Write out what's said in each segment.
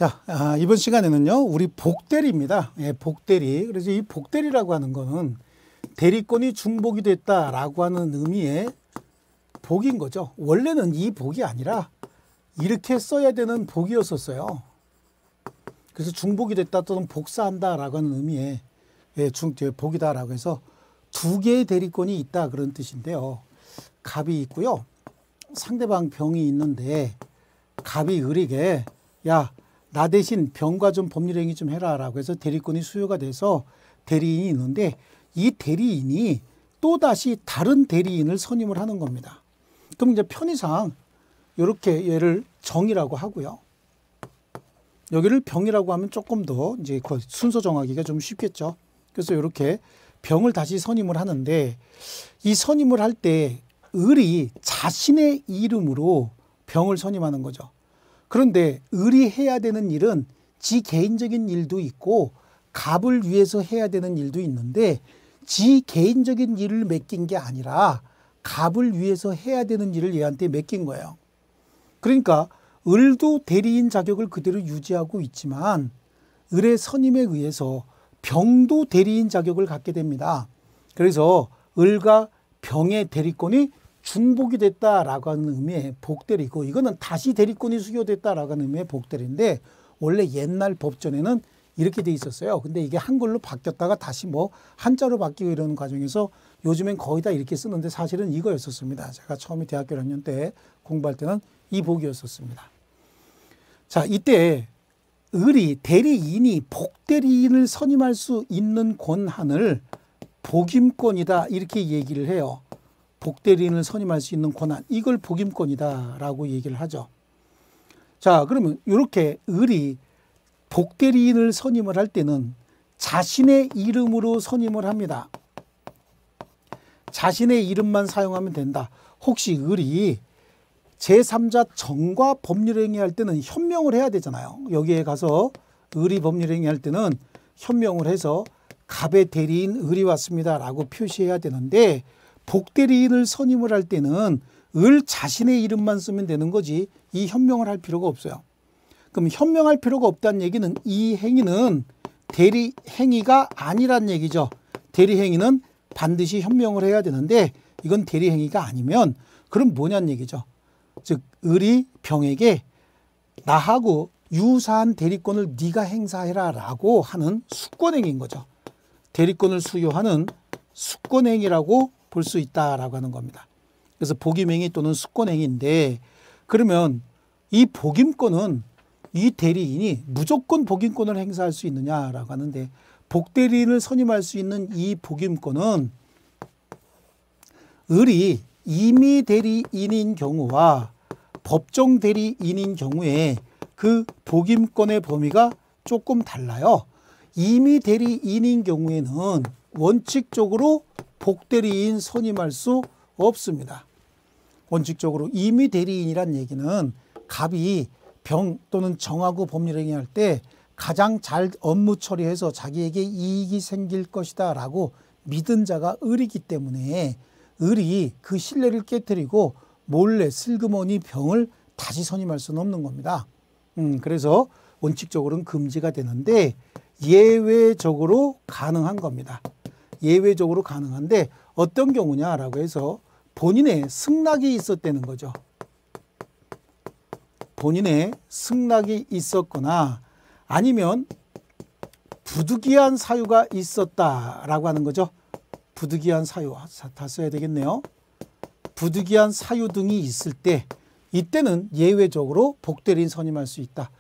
자, 이번 시간에는요, 우리 복대리입니다. 예, 복대리. 그래서 이 복대리라고 하는 거는 대리권이 중복이 됐다라고 하는 의미의 복인 거죠. 원래는 이 복이 아니라 이렇게 써야 되는 복이었었어요. 그래서 중복이 됐다 또는 복사한다라고 하는 의미의 복이다라고 해서 두 개의 대리권이 있다 그런 뜻인데요. 갑이 있고요. 상대방 병이 있는데 갑이 을에게 야, 나 대신 병과 좀 법률행위 좀 해라 라고 해서 대리권이 수여가 돼서 대리인이 있는데 이 대리인이 또다시 다른 대리인을 선임을 하는 겁니다. 그럼 이제 편의상 이렇게 얘를 정이라고 하고요. 여기를 병이라고 하면 조금 더 이제 순서 정하기가 좀 쉽겠죠. 그래서 이렇게 병을 다시 선임을 하는데 이 선임을 할 때 을이 자신의 이름으로 병을 선임하는 거죠. 그런데 을이 해야 되는 일은 지 개인적인 일도 있고 갑을 위해서 해야 되는 일도 있는데 지 개인적인 일을 맡긴 게 아니라 갑을 위해서 해야 되는 일을 얘한테 맡긴 거예요. 그러니까 을도 대리인 자격을 그대로 유지하고 있지만 을의 선임에 의해서 병도 대리인 자격을 갖게 됩니다. 그래서 을과 병의 대리권이 중복이 됐다라고 하는 의미의 복대리고 이거는 다시 대리권이 수여됐다라고 하는 의미의 복대리인데 원래 옛날 법전에는 이렇게 돼 있었어요. 근데 이게 한글로 바뀌었다가 다시 뭐 한자로 바뀌고 이러는 과정에서 요즘엔 거의 다 이렇게 쓰는데 사실은 이거였었습니다. 제가 처음에 대학교 1학년 때 공부할 때는 이 복이었었습니다. 자, 이때 을이 대리인이 복대리인을 선임할 수 있는 권한을 복임권이다 이렇게 얘기를 해요. 복대리인을 선임할 수 있는 권한, 이걸 복임권이다라고 얘기를 하죠. 자, 그러면 이렇게 을이 복대리인을 선임을 할 때는 자신의 이름으로 선임을 합니다. 자신의 이름만 사용하면 된다. 혹시 을이 제3자 정과 법률행위 할 때는 현명을 해야 되잖아요. 여기에 가서 을이 법률행위 할 때는 현명을 해서 갑의 대리인 을이 왔습니다라고 표시해야 되는데 복대리인을 선임을 할 때는 을 자신의 이름만 쓰면 되는 거지 이 현명을 할 필요가 없어요. 그럼 현명할 필요가 없다는 얘기는 이 행위는 대리행위가 아니란 얘기죠. 대리행위는 반드시 현명을 해야 되는데 이건 대리행위가 아니면 그럼 뭐냐는 얘기죠. 즉 을이 병에게 나하고 유사한 대리권을 네가 행사해라 라고 하는 수권행위인 거죠. 대리권을 수요하는 수권행위라고 볼 수 있다라고 하는 겁니다. 그래서 복임행위 또는 수권행위인데 그러면 이 복임권은 이 대리인이 무조건 복임권을 행사할 수 있느냐라고 하는데 복대리인을 선임할 수 있는 이 복임권은 을이 임의 대리인인 경우와 법정 대리인인 경우에 그 복임권의 범위가 조금 달라요. 임의 대리인인 경우에는 원칙적으로 복대리인 선임할 수 없습니다. 원칙적으로 임의 대리인이란 얘기는 갑이 병 또는 정하고 법률행위 할 때 가장 잘 업무 처리해서 자기에게 이익이 생길 것이다 라고 믿은 자가 을이기 때문에 을이 그 신뢰를 깨뜨리고 몰래 슬그머니 병을 다시 선임할 수는 없는 겁니다. 그래서 원칙적으로는 금지가 되는데 예외적으로 가능한 겁니다. 예외적으로 가능한데 어떤 경우냐라고 해서 본인의 승낙이 있었다는 거죠. 본인의 승낙이 있었거나 아니면 부득이한 사유가 있었다라고 하는 거죠. 부득이한 사유, 다 써야 되겠네요. 부득이한 사유 등이 있을 때 이때는 예외적으로 복대리인 선임할 수 있다.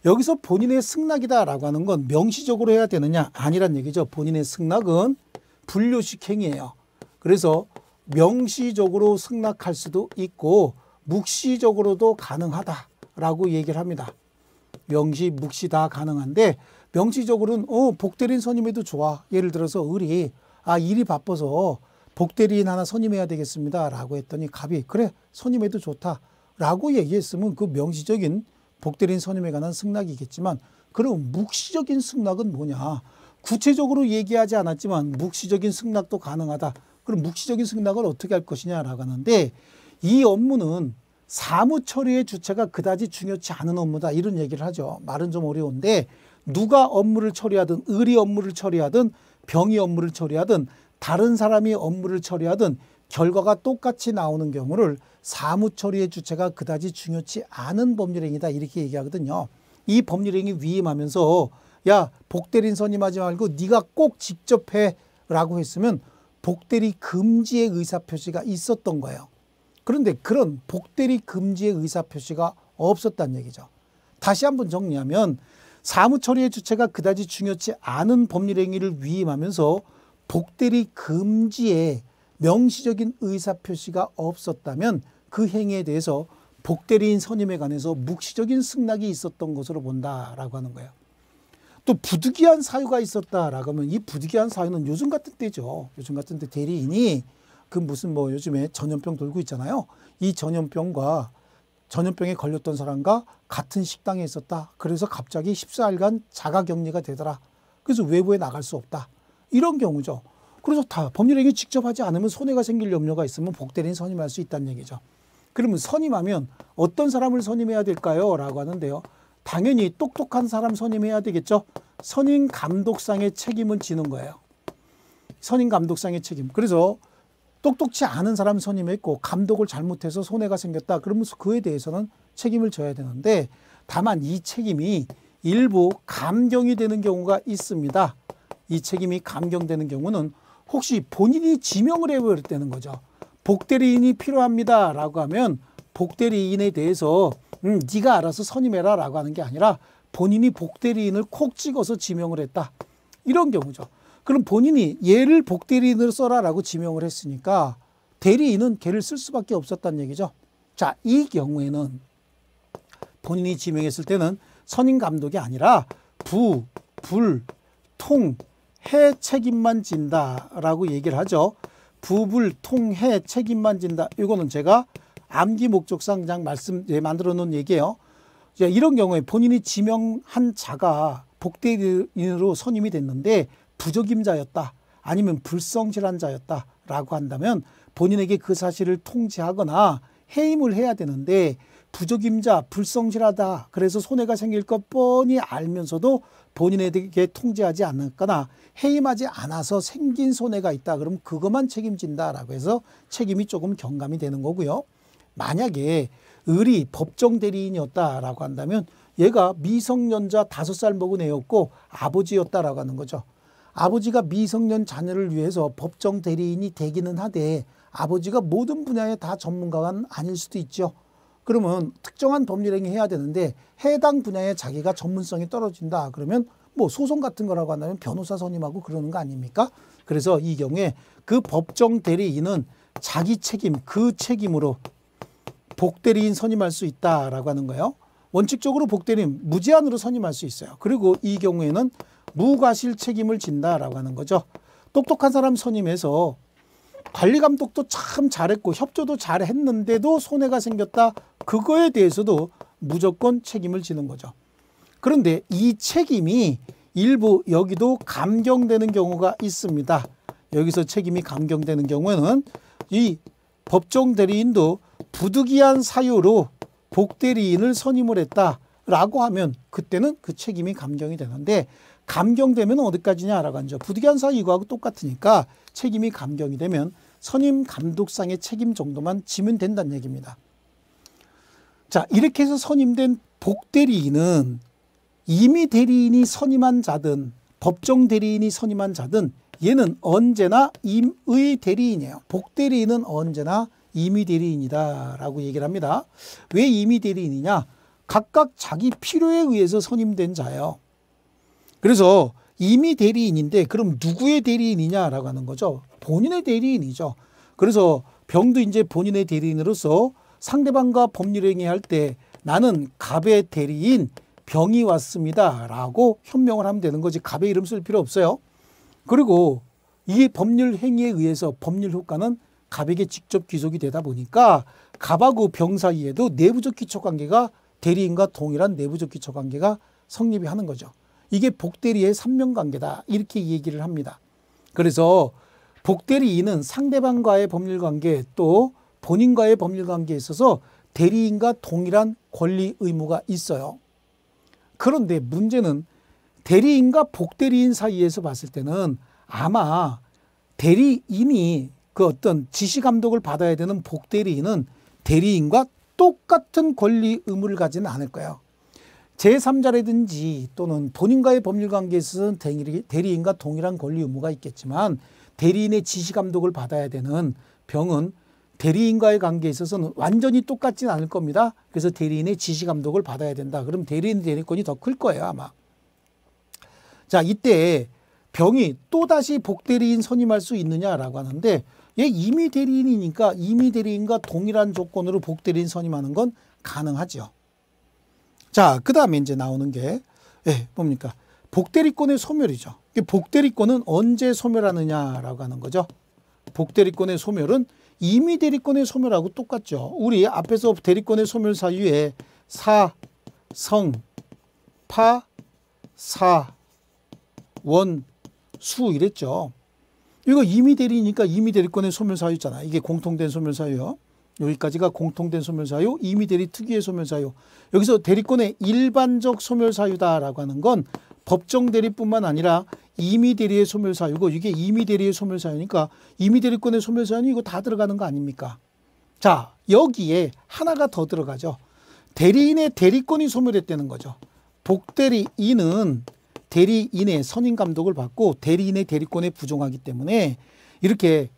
여기서 본인의 승낙이다라고 하는 건 명시적으로 해야 되느냐? 아니란 얘기죠. 본인의 승낙은 분류식 행위예요. 그래서 명시적으로 승낙할 수도 있고 묵시적으로도 가능하다라고 얘기를 합니다. 명시, 묵시 다 가능한데 명시적으로는 복대리인 선임해도 좋아. 예를 들어서 을이 일이 바빠서 복대리인 하나 선임해야 되겠습니다 라고 했더니 갑이 그래 선임해도 좋다 라고 얘기했으면 그 명시적인 복대리인 선임에 관한 승낙이겠지만 그럼 묵시적인 승낙은 뭐냐? 구체적으로 얘기하지 않았지만 묵시적인 승낙도 가능하다. 그럼 묵시적인 승낙을 어떻게 할 것이냐라고 하는데 이 업무는 사무처리의 주체가 그다지 중요치 않은 업무다 이런 얘기를 하죠. 말은 좀 어려운데 누가 업무를 처리하든 을이 업무를 처리하든 병이 업무를 처리하든 다른 사람이 업무를 처리하든 결과가 똑같이 나오는 경우를 사무처리의 주체가 그다지 중요치 않은 법률행위다 이렇게 얘기하거든요. 이 법률행위 위임하면서 야 복대리인 선임하지 말고 네가 꼭 직접 해라고 했으면 복대리 금지의 의사표시가 있었던 거예요. 그런데 그런 복대리 금지의 의사표시가 없었다는 얘기죠. 다시 한번 정리하면 사무처리의 주체가 그다지 중요치 않은 법률행위를 위임하면서 복대리 금지의 명시적인 의사표시가 없었다면 그 행위에 대해서 복대리인 선임에 관해서 묵시적인 승낙이 있었던 것으로 본다라고 하는 거예요. 또 부득이한 사유가 있었다라고 하면 이 부득이한 사유는 요즘 같은 때죠. 요즘 같은 때 대리인이 그 무슨 뭐 요즘에 전염병 돌고 있잖아요. 이 전염병에 걸렸던 사람과 같은 식당에 있었다. 그래서 갑자기 14일간 자가격리가 되더라. 그래서 외부에 나갈 수 없다. 이런 경우죠. 그래서 다 법률행위 직접 하지 않으면 손해가 생길 염려가 있으면 복대리인 선임할 수 있다는 얘기죠. 그러면 선임하면 어떤 사람을 선임해야 될까요? 라고 하는데요. 당연히 똑똑한 사람 선임해야 되겠죠. 선임 감독상의 책임은 지는 거예요. 선임 감독상의 책임. 그래서 똑똑치 않은 사람 선임했고 감독을 잘못해서 손해가 생겼다. 그러면서 그에 대해서는 책임을 져야 되는데 다만 이 책임이 일부 감경이 되는 경우가 있습니다. 이 책임이 감경되는 경우는 혹시 본인이 지명을 해버렸다는 거죠. 복대리인이 필요합니다 라고 하면 복대리인에 대해서 네가 알아서 선임해라 라고 하는 게 아니라 본인이 복대리인을 콕 찍어서 지명을 했다. 이런 경우죠. 그럼 본인이 얘를 복대리인으로 써라 라고 지명을 했으니까 대리인은 걔를 쓸 수밖에 없었다는 얘기죠. 자, 이 경우에는 본인이 지명했을 때는 선임 감독이 아니라 부, 불, 통, 해 책임만 진다라고 얘기를 하죠. 부불, 통, 해 책임만 진다. 이거는 제가 암기 목적상 그냥 만들어 놓은 얘기예요. 이런 경우에 본인이 지명한 자가 복대리인으로 선임이 됐는데 부적임자였다. 아니면 불성실한 자였다라고 한다면 본인에게 그 사실을 통지하거나 해임을 해야 되는데 부적임자, 불성실하다. 그래서 손해가 생길 것 뻔히 알면서도 본인에게 통지하지 않았거나 해임하지 않아서 생긴 손해가 있다. 그럼 그것만 책임진다라고 해서 책임이 조금 경감이 되는 거고요. 만약에 을이 법정 대리인이었다라고 한다면 얘가 미성년자 5살 먹은 애였고 아버지였다라고 하는 거죠. 아버지가 미성년 자녀를 위해서 법정 대리인이 되기는 하되 아버지가 모든 분야에 다 전문가는 아닐 수도 있죠. 그러면 특정한 법률행위 해야 되는데 해당 분야에 자기가 전문성이 떨어진다. 그러면 뭐 소송 같은 거라고 한다면 변호사 선임하고 그러는 거 아닙니까? 그래서 이 경우에 그 법정 대리인은 자기 책임, 그 책임으로 복대리인 선임할 수 있다라고 하는 거예요. 원칙적으로 복대리인 무제한으로 선임할 수 있어요. 그리고 이 경우에는 무과실 책임을 진다라고 하는 거죠. 똑똑한 사람 선임해서 관리감독도 참 잘했고 협조도 잘했는데도 손해가 생겼다. 그거에 대해서도 무조건 책임을 지는 거죠. 그런데 이 책임이 일부 여기도 감경되는 경우가 있습니다. 여기서 책임이 감경되는 경우에는 이 법정 대리인도 부득이한 사유로 복대리인을 선임을 했다라고 하면 그때는 그 책임이 감경이 되는데 감경되면 어디까지냐라고 하죠. 부득이한 사유 이거하고 똑같으니까 책임이 감경이 되면 선임 감독상의 책임 정도만 지면 된다는 얘기입니다. 자, 이렇게 해서 선임된 복대리인은 임의 대리인이 선임한 자든 법정 대리인이 선임한 자든 얘는 언제나 임의 대리인이에요. 복대리인은 언제나 임의 대리인이다 라고 얘기를 합니다. 왜 임의 대리인이냐? 각각 자기 필요에 의해서 선임된 자예요. 그래서 임의 대리인인데 그럼 누구의 대리인이냐라고 하는 거죠. 본인의 대리인이죠. 그래서 병도 이제 본인의 대리인으로서 상대방과 법률행위 할 때 나는 갑의 대리인 병이 왔습니다 라고 현명을 하면 되는 거지 갑의 이름 쓸 필요 없어요. 그리고 이 법률 행위에 의해서 법률 효과는 갑에게 직접 귀속이 되다 보니까 갑하고 병 사이에도 내부적 기초관계가 대리인과 동일한 내부적 기초관계가 성립이 하는 거죠. 이게 복대리의 삼명관계다 이렇게 얘기를 합니다. 그래서 복대리인은 상대방과의 법률관계 또 본인과의 법률 관계에 있어서 대리인과 동일한 권리 의무가 있어요. 그런데 문제는 대리인과 복대리인 사이에서 봤을 때는 아마 대리인이 그 어떤 지시 감독을 받아야 되는 복대리인은 대리인과 똑같은 권리 의무를 가지는 않을 거예요. 제3자라든지 또는 본인과의 법률 관계에 있어서는 대리인과 동일한 권리 의무가 있겠지만 대리인의 지시 감독을 받아야 되는 병은 대리인과의 관계에 있어서는 완전히 똑같지는 않을 겁니다. 그래서 대리인의 지시 감독을 받아야 된다. 그럼 대리인 대리권이 더 클 거예요, 아마. 자, 이때 병이 또다시 복대리인 선임할 수 있느냐라고 하는데 얘 이미 대리인이니까 이미 대리인과 동일한 조건으로 복대리인 선임하는 건 가능하죠. 자, 그 다음에 이제 나오는 게 뭡니까? 복대리권의 소멸이죠. 복대리권은 언제 소멸하느냐라고 하는 거죠. 복대리권의 소멸은 임의 대리권의 소멸하고 똑같죠. 우리 앞에서 대리권의 소멸 사유에 사, 성, 파, 사, 원, 수 이랬죠. 이거 임의 대리니까 임의 대리권의 소멸 사유잖아. 이게 공통된 소멸 사유요. 여기까지가 공통된 소멸 사유, 임의 대리 특유의 소멸 사유. 여기서 대리권의 일반적 소멸 사유다라고 하는 건 법정 대리뿐만 아니라 임의 대리의 소멸 사유고 이게 임의 대리의 소멸 사유니까 임의 대리권의 소멸 사유는 이거 다 들어가는 거 아닙니까? 자, 여기에 하나가 더 들어가죠. 대리인의 대리권이 소멸했다는 거죠. 복대리인은 대리인의 선임 감독을 받고 대리인의 대리권에 부종하기 때문에 이렇게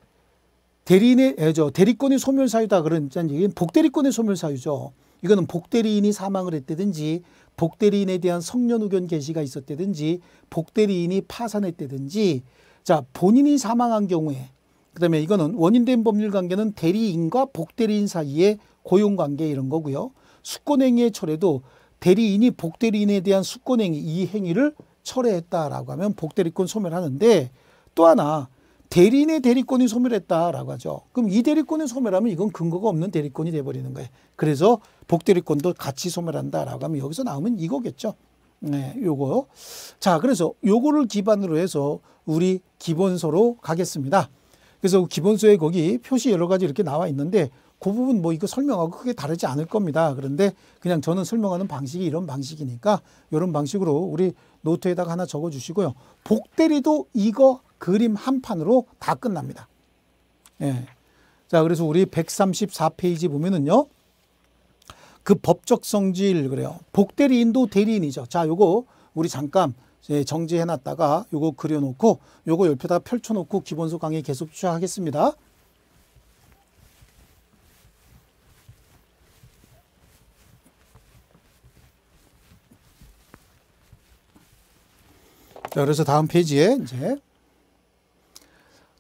대리권이 소멸 사유다 그런 얘기는 복대리권의 소멸 사유죠. 이거는 복대리인이 사망을 했다든지 복대리인에 대한 성년 의견 개시가 있었다든지 복대리인이 파산했다든지 자 본인이 사망한 경우에 그다음에 이거는 원인된 법률 관계는 대리인과 복대리인 사이의 고용관계 이런 거고요. 수권행위의 철회도 대리인이 복대리인에 대한 수권행위 이 행위를 철회했다라고 하면 복대리권 소멸하는데 또 하나 대리인의 대리권이 소멸했다라고 하죠. 그럼 이 대리권이 소멸하면 이건 근거가 없는 대리권이 돼버리는 거예요. 그래서 복대리권도 같이 소멸한다라고 하면 여기서 나오면 이거겠죠. 네, 요거. 자, 그래서 요거를 기반으로 해서 우리 기본서로 가겠습니다. 그래서 기본서에 거기 표시 여러 가지 이렇게 나와 있는데 그 부분 뭐 이거 설명하고 크게 다르지 않을 겁니다. 그런데 그냥 저는 설명하는 방식이 이런 방식이니까 이런 방식으로 우리 노트에다가 하나 적어 주시고요. 복대리도 이거 그림 한 판으로 다 끝납니다. 예. 자, 그래서 우리 134페이지 보면은요. 그 법적 성질 그래요. 복대리인도 대리인이죠. 자, 요거 우리 잠깐 정지해 놨다가 요거 그려 놓고 요거 옆에다 펼쳐 놓고 기본서 강의 계속 시작하겠습니다. 자, 그래서 다음 페이지에 이제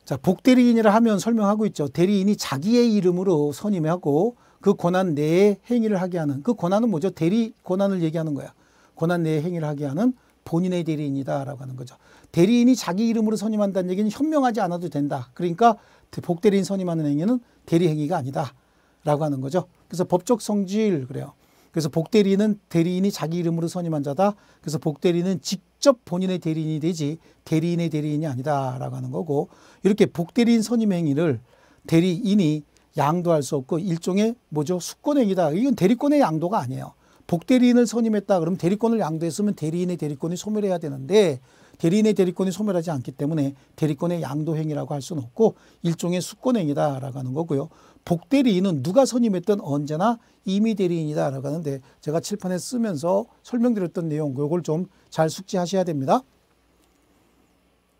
자, 복대리인이라 하면 설명하고 있죠. 대리인이 자기의 이름으로 선임하고 그 권한 내에 행위를 하게 하는 그 권한은 뭐죠? 대리 권한을 얘기하는 거야. 권한 내에 행위를 하게 하는 본인의 대리인이다라고 하는 거죠. 대리인이 자기 이름으로 선임한다는 얘기는 현명하지 않아도 된다. 그러니까 복대리인 선임하는 행위는 대리 행위가 아니다라고 하는 거죠. 그래서 법적 성질 그래요. 그래서 복대리인은 대리인이 자기 이름으로 선임한 자다. 그래서 복대리인은 직접 본인의 대리인이 되지 대리인의 대리인이 아니다라고 하는 거고 이렇게 복대리인 선임 행위를 대리인이 양도할 수 없고 일종의 뭐죠? 수권행위다. 이건 대리권의 양도가 아니에요. 복대리인을 선임했다 그러면 대리권을 양도했으면 대리인의 대리권이 소멸해야 되는데 대리인의 대리권이 소멸하지 않기 때문에 대리권의 양도 행위라고 할 수는 없고 일종의 수권행위다라고 하는 거고요. 복대리인은 누가 선임했든 언제나 임의 대리인이다라고 하는데 제가 칠판에 쓰면서 설명드렸던 내용 이걸 좀 잘 숙지하셔야 됩니다.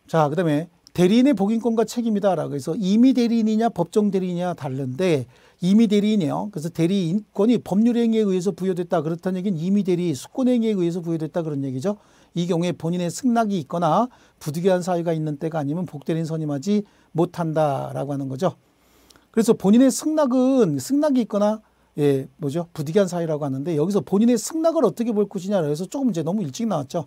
자, 그다음에 대리인의 복인권과 책임이다라고 해서 임의 대리인이냐 법정 대리인이냐 다른데 임의 대리인이에요. 그래서 대리인권이 법률행위에 의해서 부여됐다. 그렇다는 얘기는 임의 대리 수권행위에 의해서 부여됐다 그런 얘기죠. 이 경우에 본인의 승낙이 있거나 부득이한 사유가 있는 때가 아니면 복대리인 선임하지 못한다라고 하는 거죠. 그래서 본인의 승낙이 있거나 뭐죠? 부득이한 사유라고 하는데 여기서 본인의 승낙을 어떻게 볼 것이냐 그래서 조금 이제 너무 일찍 나왔죠.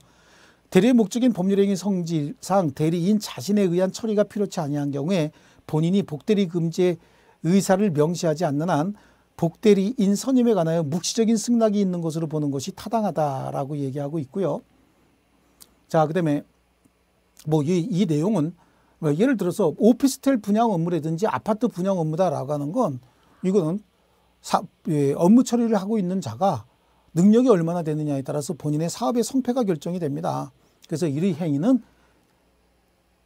대리의 목적인 법률행위 성질상 대리인 자신에 의한 처리가 필요치 아니한 경우에 본인이 복대리 금지의 의사를 명시하지 않는 한 복대리인 선임에 관하여 묵시적인 승낙이 있는 것으로 보는 것이 타당하다라고 얘기하고 있고요. 자, 그다음에 뭐 이 내용은 예를 들어서 오피스텔 분양 업무라든지 아파트 분양 업무다라고 하는 건 이거는 업무 처리를 하고 있는 자가 능력이 얼마나 되느냐에 따라서 본인의 사업의 성패가 결정이 됩니다. 그래서 이 행위는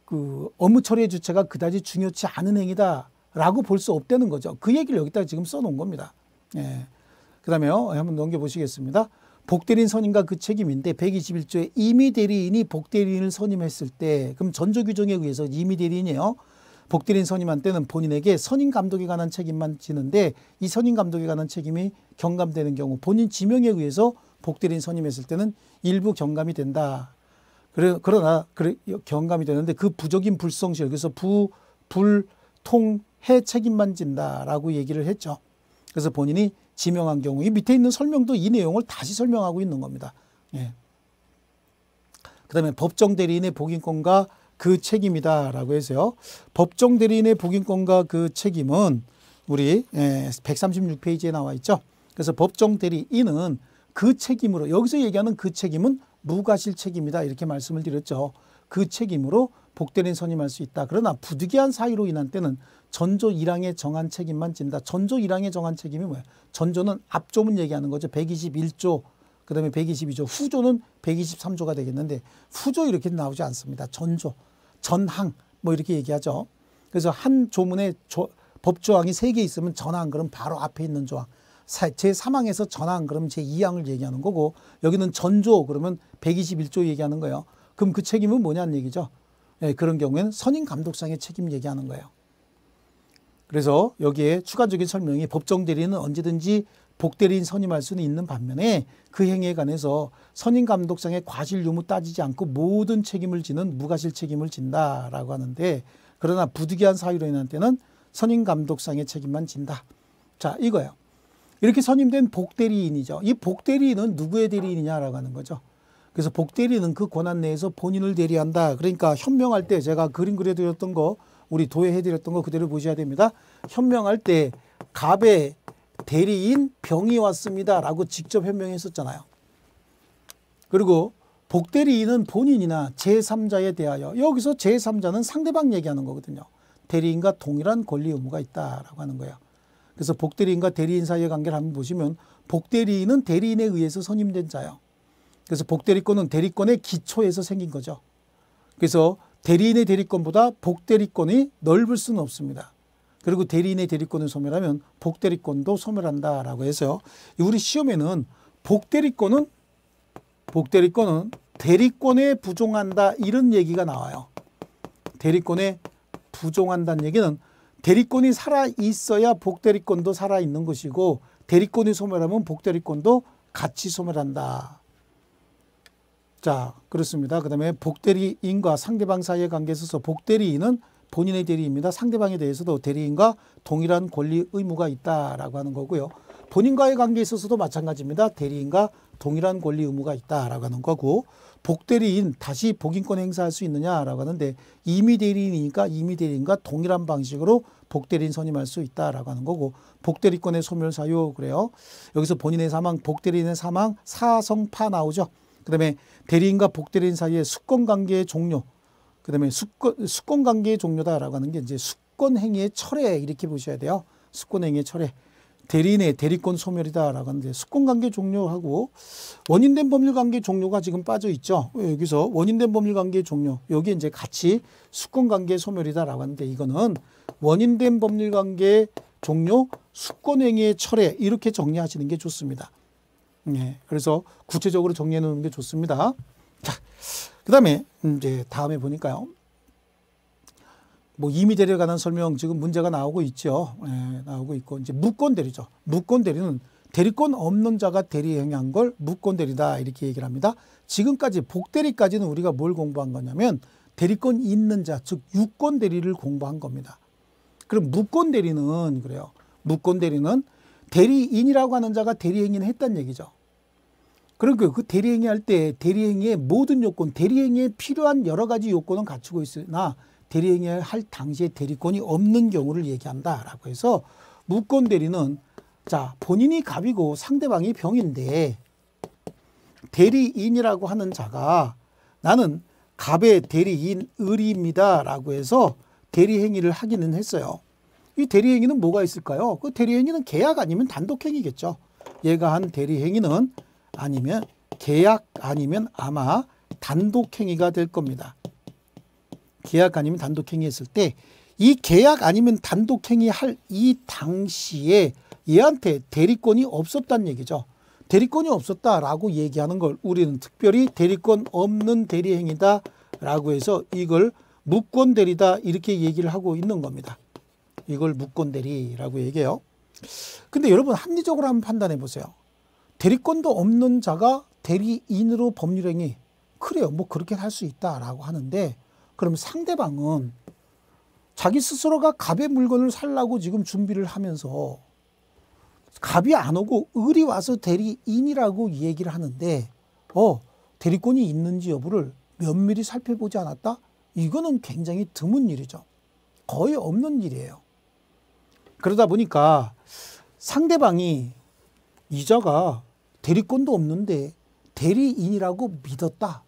그 업무 처리의 주체가 그다지 중요치 않은 행위다라고 볼 수 없다는 거죠. 그 얘기를 여기다 지금 써놓은 겁니다. 예. 그 다음에 한번 넘겨보시겠습니다. 복대리인 선임과 그 책임인데 121조에 임의대리인이 복대리인을 선임했을 때, 그럼 전조규정에 의해서 임의대리인이에요. 복대리인 선임한 때는 본인에게 선임감독에 관한 책임만 지는데, 이 선임감독에 관한 책임이 경감되는 경우 본인 지명에 의해서 복대리인 선임했을 때는 일부 경감이 된다. 그러나 경감이 되는데 그 부적인 불성실, 그래서 불통해 책임만 진다라고 얘기를 했죠. 그래서 본인이 지명한 경우, 이 밑에 있는 설명도 이 내용을 다시 설명하고 있는 겁니다. 예. 그 다음에 법정 대리인의 복인권과 그 책임이다라고 해서요. 법정 대리인의 복인권과 그 책임은 우리 136페이지에 나와 있죠. 그래서 법정 대리인은 그 책임으로, 여기서 얘기하는 그 책임은 무과실 책임이다 이렇게 말씀을 드렸죠. 그 책임으로 복대리인 선임할 수 있다. 그러나 부득이한 사유로 인한 때는 전조 1항에 정한 책임만 진다. 전조 1항에 정한 책임이 뭐예요? 전조는 앞조문 얘기하는 거죠. 121조, 그 다음에 122조, 후조는 123조가 되겠는데 후조 이렇게 나오지 않습니다. 전조, 전항 뭐 이렇게 얘기하죠. 그래서 한 조문에 법조항이 3개 있으면 전항, 그럼 바로 앞에 있는 조항. 제3항에서 전항, 그러면 제2항을 얘기하는 거고, 여기는 전조, 그러면 121조 얘기하는 거예요. 그럼 그 책임은 뭐냐는 얘기죠. 예, 그런 경우에는 선임감독상의 책임 얘기하는 거예요. 그래서 여기에 추가적인 설명이 법정 대리인은 언제든지 복대리인 선임할 수는 있는 반면에 그 행위에 관해서 선임감독상의 과실 유무 따지지 않고 모든 책임을 지는 무과실 책임을 진다라고 하는데, 그러나 부득이한 사유로 인한 때는 선임감독상의 책임만 진다. 자, 이거예요. 이렇게 선임된 복대리인이죠. 이 복대리인은 누구의 대리인이냐라고 하는 거죠. 그래서 복대리인은 그 권한 내에서 본인을 대리한다. 그러니까 현명할 때 제가 그림 그려드렸던 거, 우리 도해해드렸던 거 그대로 보셔야 됩니다. 현명할 때 갑의 대리인 병이 왔습니다 라고 직접 현명했었잖아요. 그리고 복대리인은 본인이나 제3자에 대하여, 여기서 제3자는 상대방 얘기하는 거거든요. 대리인과 동일한 권리 의무가 있다라고 하는 거예요. 그래서 복대리인과 대리인 사이의 관계를 한번 보시면 복대리인은 대리인에 의해서 선임된 자예요. 그래서 복대리권은 대리권의 기초에서 생긴 거죠. 그래서 대리인의 대리권보다 복대리권이 넓을 수는 없습니다. 그리고 대리인의 대리권을 소멸하면 복대리권도 소멸한다라고 해서요. 우리 시험에는 복대리권은 대리권에 부종한다 이런 얘기가 나와요. 대리권에 부종한다는 얘기는 대리권이 살아 있어야 복대리권도 살아 있는 것이고, 대리권이 소멸하면 복대리권도 같이 소멸한다. 자, 그렇습니다. 그 다음에 복대리인과 상대방 사이의 관계에 있어서 복대리인은 본인의 대리입니다. 상대방에 대해서도 대리인과 동일한 권리 의무가 있다라고 하는 거고요. 본인과의 관계에 있어서도 마찬가지입니다. 대리인과 동일한 권리 의무가 있다라고 하는 거고, 복대리인 다시 복인권 행사할 수 있느냐라고 하는데, 임의대리인이니까 임의대리인과 동일한 방식으로 복대리인 선임할 수 있다라고 하는 거고, 복대리권의 소멸 사유 그래요. 여기서 본인의 사망, 복대리인의 사망, 사성파 나오죠. 그 다음에 대리인과 복대리인 사이의 수권관계의 종료, 그 다음에 수권관계의 종료다라고 하는 게 이제 수권행위의 철회 이렇게 보셔야 돼요. 수권행위의 철회. 대리인의 대리권 소멸이다라고 하는데, 수권관계 종료하고 원인된 법률관계 종료가 지금 빠져 있죠. 여기서 원인된 법률관계 종료, 여기 이제 같이 수권관계 소멸이다라고 하는데, 이거는 원인된 법률관계 종료, 수권행위의 철회 이렇게 정리하시는 게 좋습니다. 네, 그래서 구체적으로 정리해 놓는 게 좋습니다. 자, 그 다음에 이제 다음에 보니까요. 뭐 임의대리에 관한 설명 지금 문제가 나오고 있죠. 예, 나오고 있고, 이제 무권대리죠. 무권대리는 대리권 없는 자가 대리행위한 걸 무권대리다 이렇게 얘기를 합니다. 지금까지 복대리까지는 우리가 뭘 공부한 거냐면 대리권 있는 자, 즉 유권대리를 공부한 겁니다. 그럼 무권대리는 그래요. 무권대리는 대리인이라고 하는 자가 대리행위를 했다는 얘기죠. 그러니까 그 대리행위 할 때 대리행위의 모든 요건, 대리행위에 필요한 여러 가지 요건은 갖추고 있으나 대리행위 할 당시에 대리권이 없는 경우를 얘기한다라고 해서, 무권대리는 자, 본인이 갑이고 상대방이 병인데 대리인이라고 하는 자가 나는 갑의 대리인 을입니다 라고 해서 대리행위를 하기는 했어요. 이 대리행위는 뭐가 있을까요? 그 대리행위는 계약 아니면 단독행위겠죠. 얘가 한 대리행위는 아니면 계약 아니면 아마 단독행위가 될 겁니다. 계약 아니면 단독행위 했을 때 이 계약 아니면 단독행위 할 이 당시에 얘한테 대리권이 없었다는 얘기죠. 대리권이 없었다라고 얘기하는 걸 우리는 특별히 대리권 없는 대리행위다 라고 해서 이걸 무권대리다 이렇게 얘기를 하고 있는 겁니다. 이걸 무권대리라고 얘기해요. 근데 여러분 합리적으로 한번 판단해 보세요. 대리권도 없는 자가 대리인으로 법률행위, 그래요. 뭐 그렇게 할 수 있다라고 하는데, 그럼 상대방은 자기 스스로가 갑의 물건을 살라고 지금 준비를 하면서 갑이 안 오고 을이 와서 대리인이라고 얘기를 하는데 대리권이 있는지 여부를 면밀히 살펴보지 않았다? 이거는 굉장히 드문 일이죠. 거의 없는 일이에요. 그러다 보니까 상대방이 이자가 대리권도 없는데 대리인이라고 믿었다.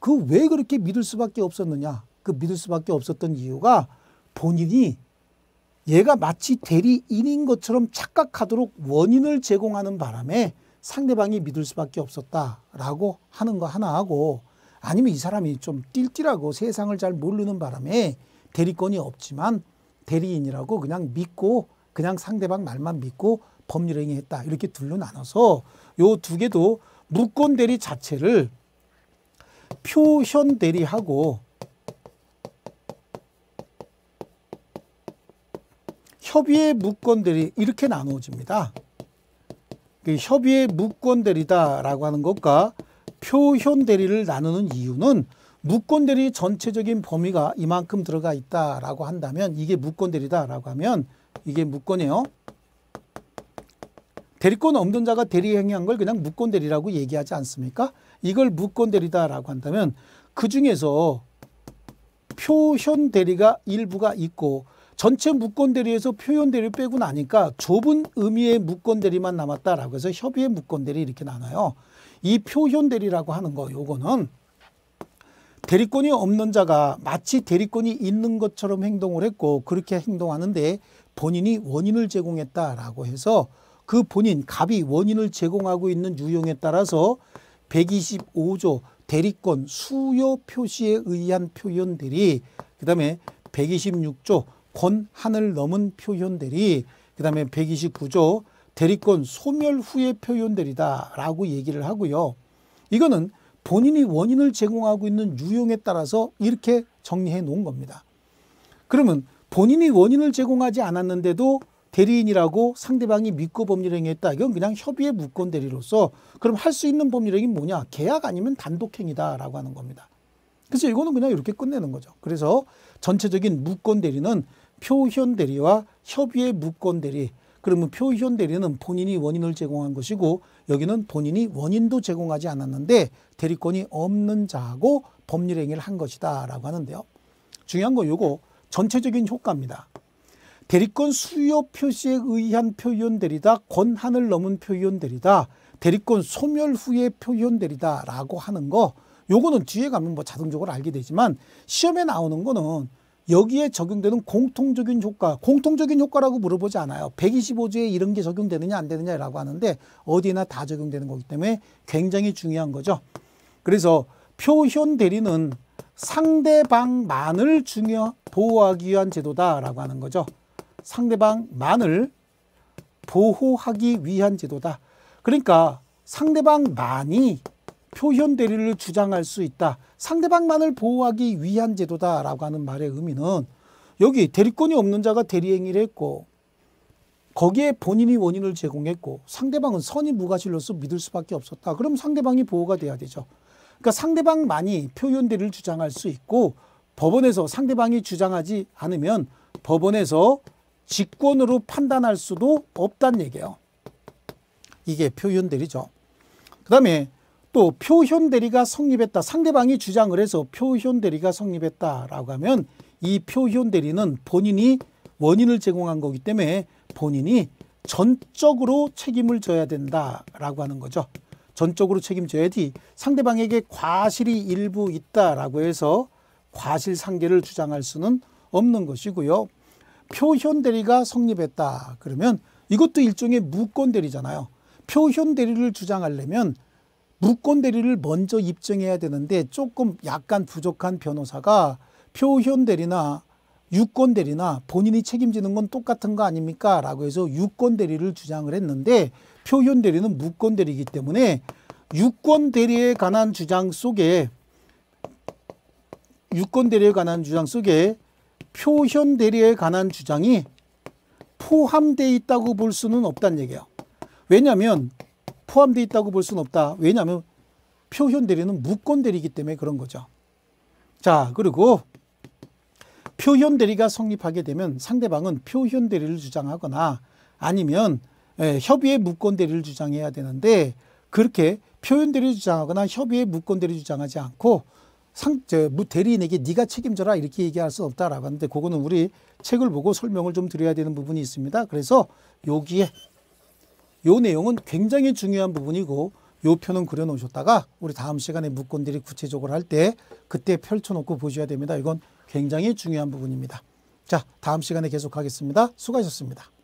그 왜 그렇게 믿을 수밖에 없었느냐? 그 믿을 수밖에 없었던 이유가 본인이 얘가 마치 대리인인 것처럼 착각하도록 원인을 제공하는 바람에 상대방이 믿을 수밖에 없었다라고 하는 거 하나 하고, 아니면 이 사람이 좀 띨띨하고 세상을 잘 모르는 바람에 대리권이 없지만 대리인이라고 그냥 믿고 그냥 상대방 말만 믿고 법률행위했다. 이렇게 둘로 나눠서 요 두 개도 무권대리 자체를 표현대리하고 협의의 무권대리 이렇게 나누어집니다. 협의의 무권대리다라고 하는 것과 표현대리를 나누는 이유는 무권대리 전체적인 범위가 이만큼 들어가 있다라고 한다면 이게 무권대리다라고 하면 이게 무권이에요. 대리권 없는 자가 대리행위한 걸 그냥 무권대리라고 얘기하지 않습니까? 이걸 무권대리다라고 한다면 그 중에서 표현대리가 일부가 있고 전체 무권대리에서 표현대리 빼고 나니까 좁은 의미의 무권대리만 남았다라고 해서 협의의 무권대리 이렇게 나눠요. 이 표현대리라고 하는 거 요거는 대리권이 없는 자가 마치 대리권이 있는 것처럼 행동을 했고 그렇게 행동하는데 본인이 원인을 제공했다라고 해서 그 본인 갑이 원인을 제공하고 있는 유형에 따라서 125조 대리권 수요 표시에 의한 표현대리, 그 다음에 126조 권한을 넘은 표현대리, 그 다음에 129조 대리권 소멸 후의 표현대리다라고 얘기를 하고요. 이거는 본인이 원인을 제공하고 있는 유형에 따라서 이렇게 정리해 놓은 겁니다. 그러면 본인이 원인을 제공하지 않았는데도 대리인이라고 상대방이 믿고 법률행위했다. 이건 그냥 협의의 무권대리로서 그럼 할 수 있는 법률행위는 뭐냐? 계약 아니면 단독행위다라고 하는 겁니다. 그래서 이거는 그냥 이렇게 끝내는 거죠. 그래서 전체적인 무권대리는 표현대리와 협의의 무권대리. 그러면 표현대리는 본인이 원인을 제공한 것이고 여기는 본인이 원인도 제공하지 않았는데 대리권이 없는 자하고 법률행위를 한 것이다 라고 하는데요. 중요한 거 요거 전체적인 효과입니다. 대리권 수요 표시에 의한 표현대리다, 권한을 넘은 표현대리다, 대리권 소멸 후의 표현대리다 라고 하는 거 요거는 뒤에 가면 뭐 자동적으로 알게 되지만 시험에 나오는 거는 여기에 적용되는 공통적인 효과, 공통적인 효과라고 물어보지 않아요. 125조에 이런 게 적용되느냐 안 되느냐라고 하는데 어디나 다 적용되는 거기 때문에 굉장히 중요한 거죠. 그래서 표현대리는 상대방만을 보호하기 위한 제도다라고 하는 거죠. 상대방만을 보호하기 위한 제도다. 그러니까 상대방만이 표현대리를 주장할 수 있다. 상대방만을 보호하기 위한 제도다라고 하는 말의 의미는 여기 대리권이 없는 자가 대리행위를 했고 거기에 본인이 원인을 제공했고 상대방은 선의 무과실로서 믿을 수밖에 없었다. 그럼 상대방이 보호가 돼야 되죠. 그러니까 상대방만이 표현대리를 주장할 수 있고 법원에서 상대방이 주장하지 않으면 법원에서 직권으로 판단할 수도 없다는 얘기예요. 이게 표현대리죠. 그 다음에 또 표현대리가 성립했다. 상대방이 주장을 해서 표현대리가 성립했다라고 하면 이 표현대리는 본인이 원인을 제공한 거기 때문에 본인이 전적으로 책임을 져야 된다라고 하는 거죠. 전적으로 책임져야지 상대방에게 과실이 일부 있다라고 해서 과실상계를 주장할 수는 없는 것이고요. 표현 대리가 성립했다. 그러면 이것도 일종의 무권 대리잖아요. 표현 대리를 주장하려면 무권 대리를 먼저 입증해야 되는데 조금 약간 부족한 변호사가 표현 대리나 유권 대리나 본인이 책임지는 건 똑같은 거 아닙니까? 라고 해서 유권 대리를 주장을 했는데 표현 대리는 무권 대리이기 때문에 유권 대리에 관한 주장 속에 표현 대리에 관한 주장이 포함되어 있다고 볼 수는 없다는 얘기예요. 왜냐하면 포함되어 있다고 볼 수는 없다. 왜냐하면 표현 대리는 무권 대리이기 때문에 그런 거죠. 자, 그리고 표현 대리가 성립하게 되면 상대방은 표현 대리를 주장하거나 아니면 협의의 무권 대리를 주장해야 되는데 그렇게 표현 대리를 주장하거나 협의의 무권 대리를 주장하지 않고 대리인에게 네가 책임져라 이렇게 얘기할 수 없다라고 하는데 그거는 우리 책을 보고 설명을 좀 드려야 되는 부분이 있습니다. 그래서 여기에 요 내용은 굉장히 중요한 부분이고 요 표는 그려놓으셨다가 우리 다음 시간에 무권 대리 구체적으로 할 때 그때 펼쳐놓고 보셔야 됩니다. 이건 굉장히 중요한 부분입니다. 자, 다음 시간에 계속하겠습니다. 수고하셨습니다.